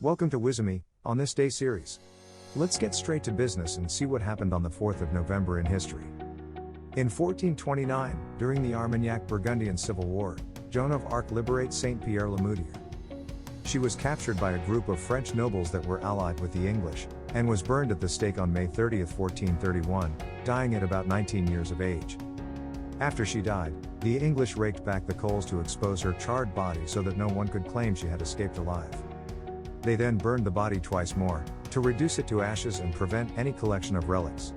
Welcome to Wizami, on this day series. Let's get straight to business and see what happened on the 4th of November in history. In 1429, during the Armagnac Burgundian Civil War, Joan of Arc liberates Saint-Pierre-le-Moûtier. She was captured by a group of French nobles that were allied with the English, and was burned at the stake on May 30, 1431, dying at about 19 years of age. After she died, the English raked back the coals to expose her charred body so that no one could claim she had escaped alive. They then burned the body twice more, to reduce it to ashes and prevent any collection of relics.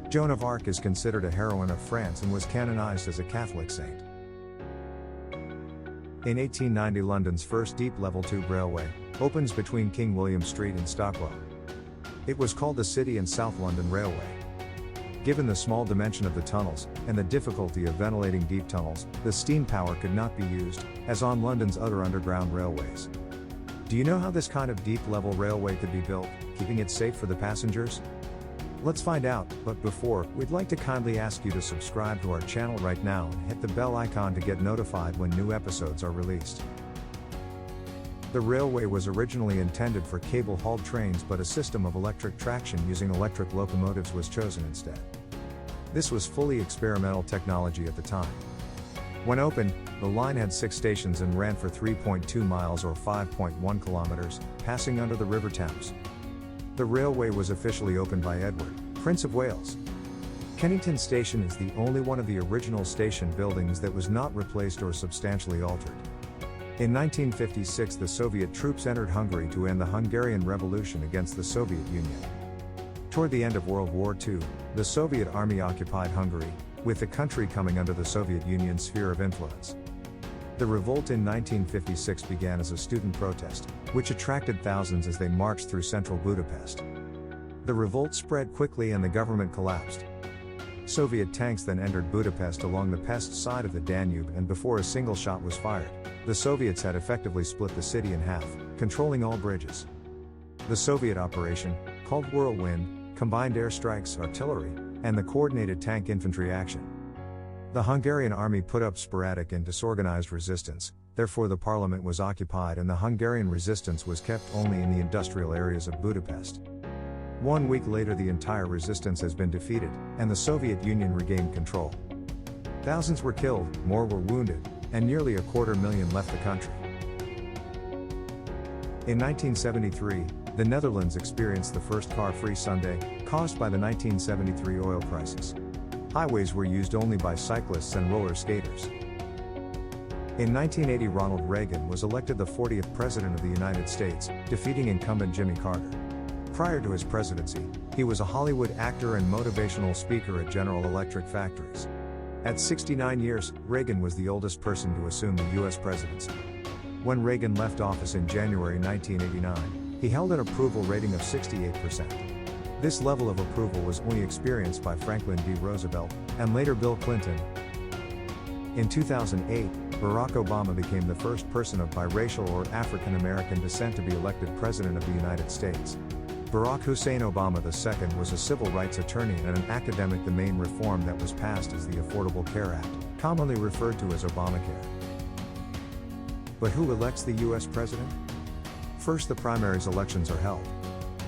Joan of Arc is considered a heroine of France and was canonized as a Catholic saint. In 1890, London's first deep level tube railway opens between King William Street and Stockwell. It was called the City and South London Railway. Given the small dimension of the tunnels, and the difficulty of ventilating deep tunnels, the steam power could not be used, as on London's other underground railways. Do you know how this kind of deep-level railway could be built, keeping it safe for the passengers? Let's find out, but before, we'd like to kindly ask you to subscribe to our channel right now and hit the bell icon to get notified when new episodes are released. The railway was originally intended for cable-hauled trains, but a system of electric traction using electric locomotives was chosen instead. This was fully experimental technology at the time. When opened, the line had 6 stations and ran for 3.2 miles or 5.1 kilometers, passing under the River Thames. The railway was officially opened by Edward, Prince of Wales. Kennington Station is the only one of the original station buildings that was not replaced or substantially altered. In 1956, the Soviet troops entered Hungary to end the Hungarian Revolution against the Soviet Union. Toward the end of World War II, the Soviet army occupied Hungary, with the country coming under the Soviet Union's sphere of influence. The revolt in 1956 began as a student protest, which attracted thousands as they marched through central Budapest. The revolt spread quickly and the government collapsed. Soviet tanks then entered Budapest along the Pest side of the Danube, and before a single shot was fired, the Soviets had effectively split the city in half, controlling all bridges. The Soviet operation, called Whirlwind, combined airstrikes, artillery, and the coordinated tank infantry action. The Hungarian army put up sporadic and disorganized resistance, therefore the parliament was occupied and the Hungarian resistance was kept only in the industrial areas of Budapest. 1 week later, the entire resistance has been defeated, and the Soviet Union regained control. Thousands were killed, more were wounded, and nearly 250,000 left the country. In 1973, the Netherlands experienced the first car-free Sunday, caused by the 1973 oil crisis. Highways were used only by cyclists and roller skaters. In 1980, Ronald Reagan was elected the 40th President of the United States, defeating incumbent Jimmy Carter. Prior to his presidency, he was a Hollywood actor and motivational speaker at General Electric factories. At 69 years, Reagan was the oldest person to assume the U.S. presidency. When Reagan left office in January 1989, he held an approval rating of 68%. This level of approval was only experienced by Franklin D. Roosevelt, and later Bill Clinton. In 2008, Barack Obama became the first person of biracial or African American descent to be elected President of the United States. Barack Hussein Obama II was a civil rights attorney and an academic. The main reform that was passed is the Affordable Care Act, commonly referred to as Obamacare. But who elects the U.S. President? First, the primaries elections are held.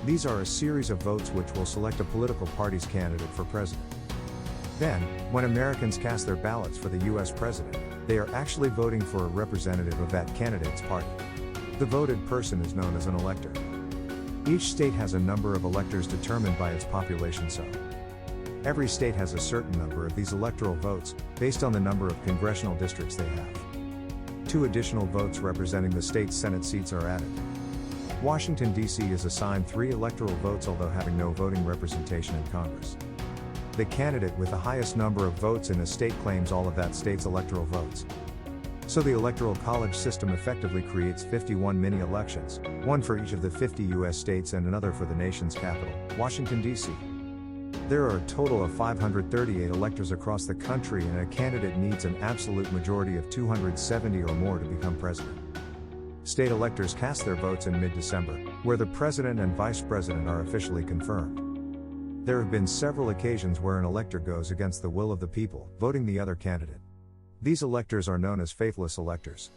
These are a series of votes which will select a political party's candidate for president. Then, when Americans cast their ballots for the U.S. president, they are actually voting for a representative of that candidate's party. The voted person is known as an elector. Each state has a number of electors determined by its population, so every state has a certain number of these electoral votes, based on the number of congressional districts they have. 2 additional votes representing the state's Senate seats are added. Washington, D.C. is assigned 3 electoral votes, although having no voting representation in Congress. The candidate with the highest number of votes in a state claims all of that state's electoral votes. So the Electoral College system effectively creates 51 mini-elections, one for each of the 50 U.S. states and another for the nation's capital, Washington, D.C. There are a total of 538 electors across the country, and a candidate needs an absolute majority of 270 or more to become president. State electors cast their votes in mid-December, where the president and vice president are officially confirmed. There have been several occasions where an elector goes against the will of the people, voting the other candidate. These electors are known as faithless electors.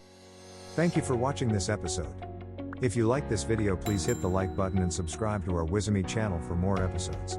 Thank you for watching this episode. If you like this video, please hit the like button and subscribe to our Wizami channel for more episodes.